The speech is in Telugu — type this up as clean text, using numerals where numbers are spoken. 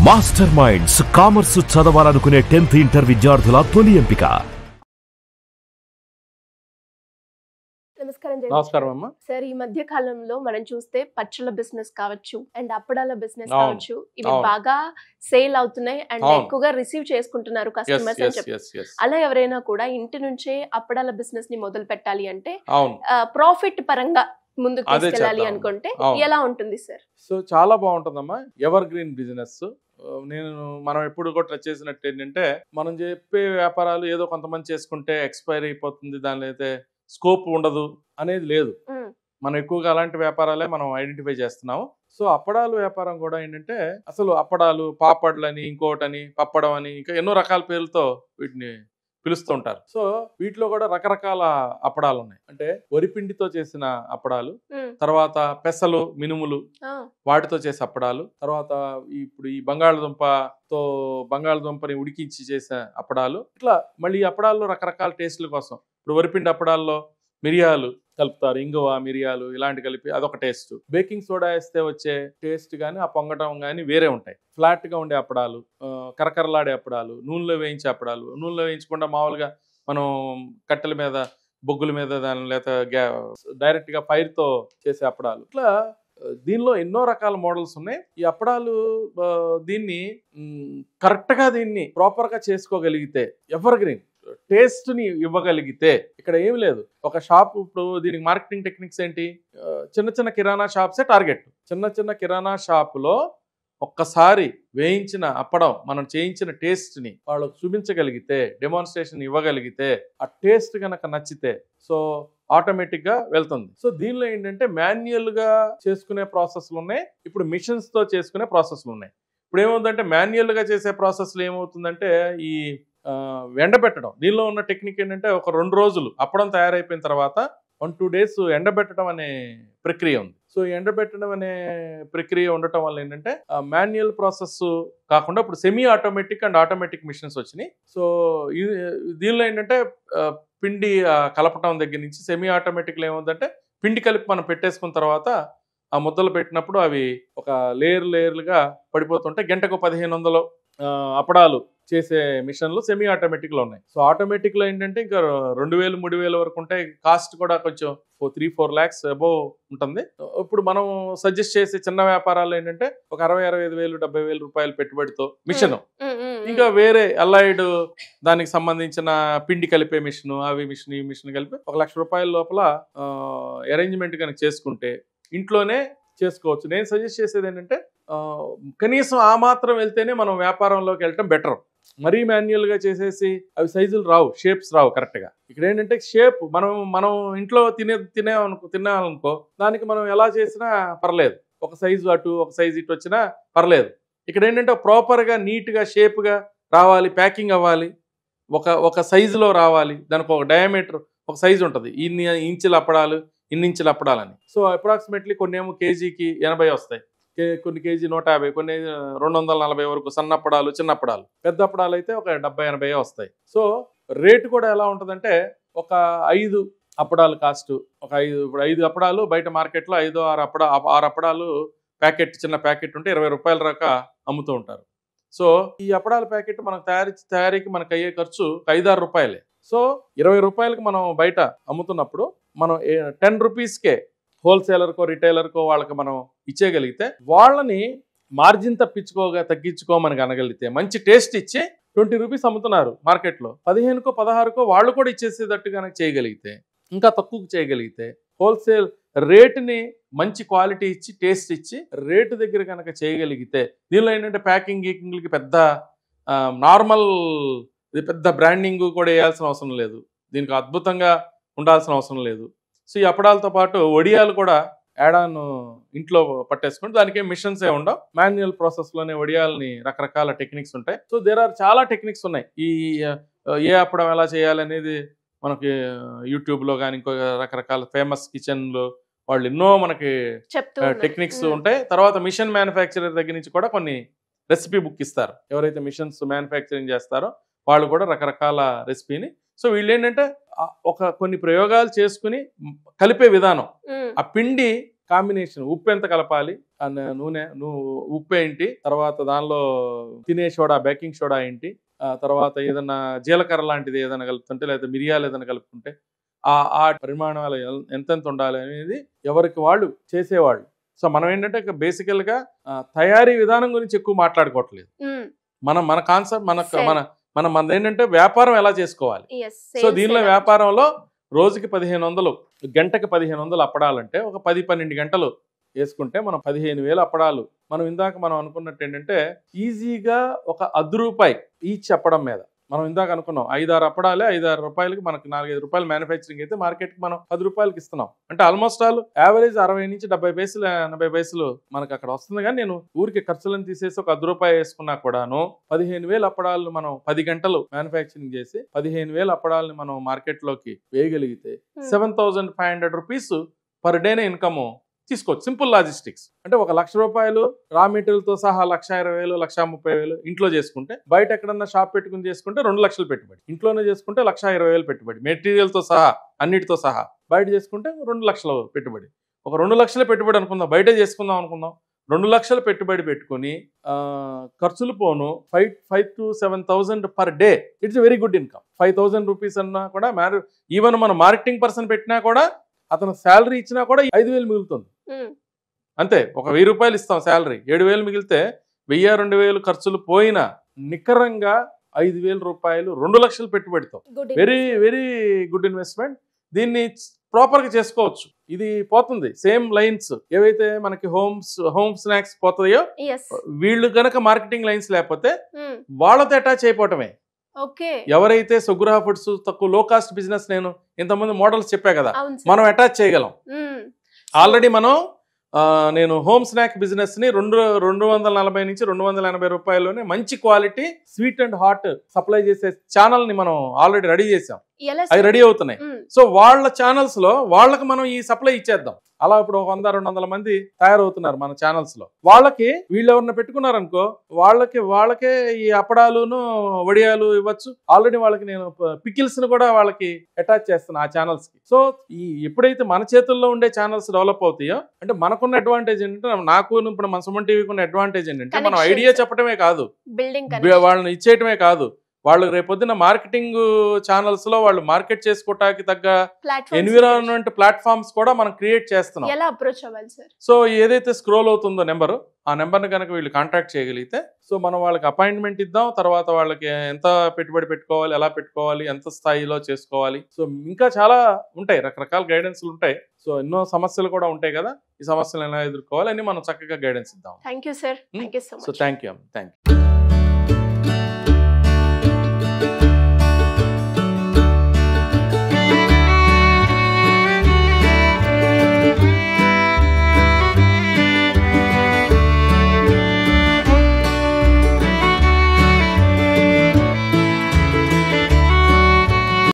మాస్టర్ మైండ్స్ కామర్స్ చదవాలనుకునే 10th ఇంటర్ విద్యార్థుల తొలి ఎంపిక. నమస్కారం అమ్మా. సార్, ఈ మధ్య కాలంలో మనం చూస్తే పచ్చళ్ళ బిజినెస్ కావచ్చు అండ్ అప్పడాల బిజినెస్ కావచ్చు, ఇవి బాగా సేల్ అవుతున్నాయి అండ్ ఎక్కువగా రిసీవ్ చేసుకుంటున్నారు కస్టమర్స్ అని చెప్పి. అలా ఎవరైనా కూడా ఇంటి నుంచే అప్పడాల బిజినెస్ ని మొదలు పెట్టాలి అంటే ప్రాఫిట్ పరంగా ముందుకు తీసుకెళ్ళాలి అనుకుంటే ఎలా ఉంటుంది సార్? సో చాలా బాగుంటుందమ్మా. Ever green business. మనం ఎప్పుడు కూడా టచ్ చేసినట్టు ఏంటంటే, మనం చెప్పే వ్యాపారాలు ఏదో కొంతమంది చేసుకుంటే ఎక్స్పైర్ అయిపోతుంది, దానిలో అయితే స్కోప్ ఉండదు అనేది లేదు. మనం ఎక్కువగా అలాంటి వ్యాపారాలే మనం ఐడెంటిఫై చేస్తున్నాము. సో అప్పడాలు వ్యాపారం కూడా ఏంటంటే, అసలు అప్పడాలు, పాపడ్లని, ఇంకోటని, పప్పడం అని, ఇంకా ఎన్నో రకాల పేర్లతో వీటిని పిలుస్తూ ఉంటారు. సో వీటిలో కూడా రకరకాల అప్పడాలు ఉన్నాయి. అంటే వరిపిండితో చేసిన అప్పడాలు, తర్వాత పెసలు, మినుములు వాటితో చేసే అప్పడాలు, తర్వాత ఇప్పుడు ఈ బంగాళదుంపని ఉడికించి చేసే అప్పడాలు. ఇట్లా మళ్ళీ ఈ అప్పడాల్లో రకరకాల టేస్ట్ల కోసం, ఇప్పుడు వరిపిండి అప్పడాల్లో మిరియాలు కలుపుతారు, ఇంగువ, మిరియాలు ఇలాంటి కలిపి అదొక టేస్ట్. బేకింగ్ సోడా వేస్తే వచ్చే టేస్ట్ కానీ ఆ పొంగటం కానీ వేరే ఉంటాయి. ఫ్లాట్ గా ఉండే అప్పడాలు, కరకరలాడే అప్పడాలు, నూనెలో వేయించే అప్పడాలు, నూనెలో వేయించకుండా మామూలుగా మనం కట్టెల మీద, బొగ్గుల మీద దాని లేకపోతే డైరెక్ట్ గా ఫైర్ తో చేసే అప్పడాలు. ఇట్లా దీనిలో ఎన్నో రకాల మోడల్స్ ఉన్నాయి. ఈ అప్పడాలు దీన్ని కరెక్ట్ గా దీన్ని ప్రాపర్ గా చేసుకోగలిగితే, ఎవర్ గ్రీన్ టేస్ట్ ని ఇవ్వగలిగితే, ఇక్కడ ఏమి లేదు. ఒక షాప్, ఇప్పుడు దీనికి మార్కెటింగ్ టెక్నిక్స్ ఏంటి, చిన్న చిన్న కిరాణా షాప్సే టార్గెట్. చిన్న కిరాణా షాపులో ఒక్కసారి వేయించిన అప్పడం మనం చేయించిన టేస్ట్ ని వాళ్ళకు చూపించగలిగితే, డెమాన్స్ట్రేషన్ ఇవ్వగలిగితే, ఆ టేస్ట్ కనుక నచ్చితే సో ఆటోమేటిక్ గా వెళ్తుంది. సో దీనిలో ఏంటంటే మాన్యువల్ గా చేసుకునే ప్రాసెస్లు ఉన్నాయి, ఇప్పుడు మిషన్స్ తో చేసుకునే ప్రాసెస్లు ఉన్నాయి. ఇప్పుడు ఏమవుతుందంటే, మాన్యువల్ గా చేసే ప్రాసెస్లు ఏమవుతుందంటే, ఈ ఎండబెట్టడం. దీనిలో ఉన్న టెక్నిక్ ఏంటంటే, ఒక 2 రోజులు అప్పడం తయారైపోయిన తర్వాత 1-2 days ఎండబెట్టడం అనే ప్రక్రియ ఉంది. సో ఎండబెట్టడం అనే ప్రక్రియ ఉండటం వల్ల ఏంటంటే, మాన్యువల్ ప్రాసెస్ కాకుండా ఇప్పుడు semi automatic and automatic machines వచ్చినాయి. సో దీనిలో ఏంటంటే, పిండి కలపటం దగ్గర నుంచి సెమీ ఆటోమేటిక్లో ఏముందంటే, పిండి కలిపి మనం పెట్టేసుకున్న తర్వాత ఆ ముద్దలు పెట్టినప్పుడు అవి ఒక లేయర్లుగా పడిపోతుంటాయి. గంటకు 1500 అప్పడాలు చేసే మిషన్లు సెమీ ఆటోమేటిక్ లో ఉన్నాయి. సో ఆటోమేటిక్ లో ఏంటంటే ఇంకా 2000-3000 వరకు ఉంటాయి. కాస్ట్ కూడా కొంచెం 3-4 lakhs అబోవ్ ఉంటుంది. ఇప్పుడు మనం సజెస్ట్ చేసే చిన్న వ్యాపారాలు ఏంటంటే, ఒక 60,000-65,000 రూపాయలు పెట్టుబడితో మిషన్, ఇంకా వేరే అలైడ్ దానికి సంబంధించిన పిండి కలిపే మిషన్, అవి మిషన్, ఈ మిషన్ కలిపి 1 లక్ష రూపాయల లోపల అరేంజ్మెంట్ కనుక చేసుకుంటే ఇంట్లోనే చేసుకోవచ్చు. నేను సజెస్ట్ చేసేది ఏంటంటే, కనీసం ఆ మాత్రం వెళ్తేనే మనం వ్యాపారంలోకి వెళ్ళటం బెటర్. మరీ మాన్యువల్గా చేసేసి అవి సైజులు రావు, షేప్స్ రావు కరెక్ట్గా. ఇక్కడ ఏంటంటే, షేప్ మనం ఇంట్లో తినాలనుకో దానికి మనం ఎలా చేసినా పర్లేదు. ఒక సైజు అటు, ఒక సైజు ఇటు వచ్చినా పర్లేదు. ఇక్కడ ఏంటంటే, ప్రాపర్గా నీట్గా షేప్గా రావాలి, ప్యాకింగ్ అవ్వాలి, ఒక సైజులో రావాలి. దానికి ఒక డయామీటర్, ఒక సైజు ఉంటుంది. ఇన్ని ఇంచుల అప్పడాలు, ఇన్ని ఇంచుల అప్పడాలని. సో అప్రాక్సిమేట్లీ కొన్ని ఏమో కేజీకి 80 వస్తాయి, కొన్ని కేజీ 150, కొన్ని 240 వరకు సన్నప్పడాలు, చిన్నప్పడాలు. పెద్ద అప్పడాలు అయితే ఒక 70-80 వస్తాయి. సో రేటు కూడా ఎలా ఉంటుందంటే, ఒక 5 అప్పడాలు కాస్ట్, ఒక 5 అప్పడాలు బయట మార్కెట్లో 5-6 అప్పడాలు ప్యాకెట్, చిన్న ప్యాకెట్ ఉంటే 20 రూపాయల దాకా అమ్ముతూ ఉంటారు. సో ఈ అప్పడాల ప్యాకెట్ మనకు తయారీకి మనకు అయ్యే ఖర్చు 5-6 రూపాయలే. సో 20 రూపాయలకి మనం బయట అమ్ముతున్నప్పుడు మనం 10 రూపీస్కే హోల్సేలర్కో, రిటైలర్కో వాళ్ళకి మనం ఇచ్చేయగలిగితే, వాళ్ళని మార్జిన్ తగ్గించుకోమని అనగలిగితే, మంచి టేస్ట్ ఇచ్చి 20 రూపీస్ అమ్ముతున్నారు మార్కెట్లో, 15కో 16కో వాళ్ళు కూడా ఇచ్చేసేటట్టు కనుక చేయగలిగితే, ఇంకా తక్కువకు చేయగలిగితే, హోల్సేల్ రేటుని మంచి క్వాలిటీ ఇచ్చి, టేస్ట్ ఇచ్చి, రేటు దగ్గర కనుక చేయగలిగితే, దీనిలో ఏంటంటే ప్యాకింగ్కి పెద్ద నార్మల్ పెద్ద బ్రాండింగ్ కూడా వేయాల్సిన అవసరం లేదు, దీనికి అద్భుతంగా ఉండాల్సిన అవసరం లేదు. సో ఈ అప్పడాలతో పాటు వడియాలు కూడా యాడ్ ఆన్ ఇంట్లో పట్టేసుకుంటే, దానికి మిషన్స్ ఏ ఉండవు, మాన్యువల్ ప్రాసెస్లోనే వడియాలని రకరకాల టెక్నిక్స్ ఉంటాయి. సో చాలా టెక్నిక్స్ ఉన్నాయి. ఈ ఏ అప్పడం ఎలా చేయాలనేది మనకి యూట్యూబ్లో కానీ, ఇంకో రకరకాల ఫేమస్ కిచెన్లో వాళ్ళు ఎన్నో మనకి టెక్నిక్స్ ఉంటాయి. తర్వాత మిషన్ మ్యానుఫ్యాక్చరర్ దగ్గర నుంచి కూడా కొన్ని రెసిపీ బుక్ ఇస్తారు. ఎవరైతే మిషన్స్ మ్యానుఫ్యాక్చరింగ్ చేస్తారో వాళ్ళు కూడా రకరకాల రెసిపీని. సో వీళ్ళు ఏంటంటే, కొన్ని ప్రయోగాలు చేసుకుని కలిపే విధానం, ఆ పిండి కాంబినేషన్, ఉప్పు ఎంత కలపాలి, నూనె ఉప్పు ఏంటి, తర్వాత దానిలో తినే సోడా బేకింగ్ సోడా ఏంటి, తర్వాత ఏదైనా జీలకర్ర లాంటిది ఏదైనా కలుపుతుంటే లేదా మిరియాలు ఏదైనా కలుపుతుంటే ఆ పరిమాణాలు ఎంతెంత ఉండాలి అనేది ఎవరికి వాళ్ళు చేసేవాళ్ళు. సో మనం ఏంటంటే బేసికల్గా తయారీ విధానం గురించి ఎక్కువ మాట్లాడుకోవట్లేదు. మన కాన్సెప్ట్ మనది ఏంటంటే వ్యాపారం ఎలా చేసుకోవాలి. సో దీనిలో వ్యాపారంలో రోజుకి 1500 గంటకి 1500 అప్పడాలంటే ఒక 10-12 గంటలు వేసుకుంటే మనం 15,000 అప్పడాలు. మనం ఇందాక మనం అనుకున్నట్టు ఏంటంటే ఈజీగా ఒక ₹10 ఈచ్ అప్పడం మీద మనం ఇందాక అనుకున్నాం 5-6 అప్పడాలే 5-6 రూపాయలకి మనకి 4-5 రూపాయలు మ్యానుఫ్యాక్చరింగ్ అయితే మార్కెట్కి మనం 10 రూపాయలకి ఇస్తున్నాం. అంటే ఆల్మోస్ట్ ఆల్ యావరేజ్ 60 నుంచి 70 పైసలు 80 పైసలు మనకు అక్కడ వస్తుంది. కానీ నేను ఊరికి ఖర్చులను తీసేసి ఒక ₹10 వేసుకున్నా కూడాను 15,000 అప్పడాలను మనం 10 గంటలు మ్యానుఫ్యాక్చరింగ్ చేసి 15,000 అప్పడాలని మనం మార్కెట్లోకి వేయగలిగితే 7,500 రూపీస్ పర్ డేనే ఇన్కమ్ తీసుకోవచ్చు. Simple logistics. అంటే ఒక ₹1,00,000 రా మెటీరియల్తో సహా 1,20,000 1,30,000 ఇంట్లో చేసుకుంటే, బయట ఎక్కడన్నా షాప్ పెట్టుకుని చేసుకుంటే 2 లక్షలు పెట్టుబడి, ఇంట్లోనే చేసుకుంటే 1,20,000 పెట్టుబడి మెటీరియల్తో సహా అన్నిటితో సహా, బయట చేసుకుంటే 2 లక్షలు పెట్టుబడి. ఒక 2 లక్షల పెట్టుబడి అనుకుందాం, బయట చేసుకుందాం అనుకుందాం, 2 లక్షల పెట్టుబడి పెట్టుకుని ఖర్చులు పోను 5,000 to 7,000 per day. It's very good income. 5,000 rupees అన్నా కూడా ఈవెన్ మన మార్కెటింగ్ పర్సన్ పెట్టినా కూడా అతను శాలరీ ఇచ్చినా కూడా 5,000 మిగులుతుంది అంతే. ఒక 1,000 రూపాయలు ఇస్తాం శాలరీ, 7,000 మిగిలితే 1,000-2,000 ఖర్చులు పోయినా నికరంగా 5,000 రూపాయలు 2 లక్షలు పెట్టుబడితో వెరీ వెరీ గుడ్ ఇన్వెస్ట్మెంట్. దీన్ని ప్రాపర్గా చేసుకోవచ్చు. ఇది పోతుంది సేమ్ లైన్స్ ఏవైతే మనకి హోమ్ స్నాక్స్ పోతాయో, వీళ్ళు గనక మార్కెటింగ్ లైన్స్ లేకపోతే వాళ్ళతో అటాచ్ అయిపోవటమే. ఎవరైతే సుగ్రహ ఫుడ్స్ తక్కువ లో కాస్ట్ బిజినెస్, నేను ఇంతమంది మోడల్స్ చెప్పా కదా, మనం అటాచ్ చేయగలం. ఆల్రెడీ నేను హోమ్ స్నాక్ బిజినెస్ ని 240 నుంచి 280 రూపాయల్లోనే మంచి quality sweet and hot supply చేసే ఛానల్ ని మనం ఆల్రెడీ రెడీ చేసాం. అవి రెడీ అవుతున్నాయి. సో వాళ్ళ ఛానల్స్ లో వాళ్ళకి మనం ఈ సప్లై ఇచ్చేద్దాం. అలా ఇప్పుడు 100-200 మంది తయారవుతున్నారు మన ఛానల్స్ లో. వాళ్ళకి వీళ్ళు ఎవరిని పెట్టుకున్నారనుకో, వాళ్ళకే ఈ అప్పడాలును వడియాలు ఇవ్వచ్చు. ఆల్రెడీ వాళ్ళకి నేను పికిల్స్ ని కూడా వాళ్ళకి అటాచ్ చేస్తాను ఆ ఛానల్స్ కి. సో ఎప్పుడైతే మన చేతుల్లో ఉండే ఛానల్స్ డెవలప్ అవుతాయో, అంటే మనకున్న అడ్వాంటేజ్ ఏంటంటే, నాకు ఇప్పుడు మన సుమన్ టీవీకి ఉన్న అడ్వాంటేజ్ ఏంటంటే, మనం ఐడియా చెప్పడమే కాదు, వాళ్ళని ఇచ్చేయటమే కాదు, వాళ్ళు రేపొద్దున మార్కెటింగ్ ఛానల్స్ లో వాళ్ళు మార్కెట్ చేసుకోవటానికి తగ్గ ఎన్విరాన్మెంట్ ప్లాట్ఫామ్స్ కూడా మనం క్రియేట్ చేస్తున్నాం. సో ఏదైతే స్క్రోల్ అవుతుందో నెంబరు, ఆ నెంబర్ని కనుక వీళ్ళు కాంటాక్ట్ చేయగలిగితే, సో మనం వాళ్ళకి అపాయింట్మెంట్ ఇద్దాం. తర్వాత వాళ్ళకి ఎంత పెట్టుబడి పెట్టుకోవాలి, ఎలా పెట్టుకోవాలి, ఎంత స్థాయిలో చేసుకోవాలి, సో ఇంకా చాలా ఉంటాయి, రకరకాల గైడెన్స్లు ఉంటాయి. సో ఎన్నో సమస్యలు కూడా ఉంటాయి కదా, ఈ సమస్యలు ఎలా ఎదుర్కోవాలి అని మనం చక్కగా గైడెన్స్ ఇద్దాం. Thank you sir. So thank you.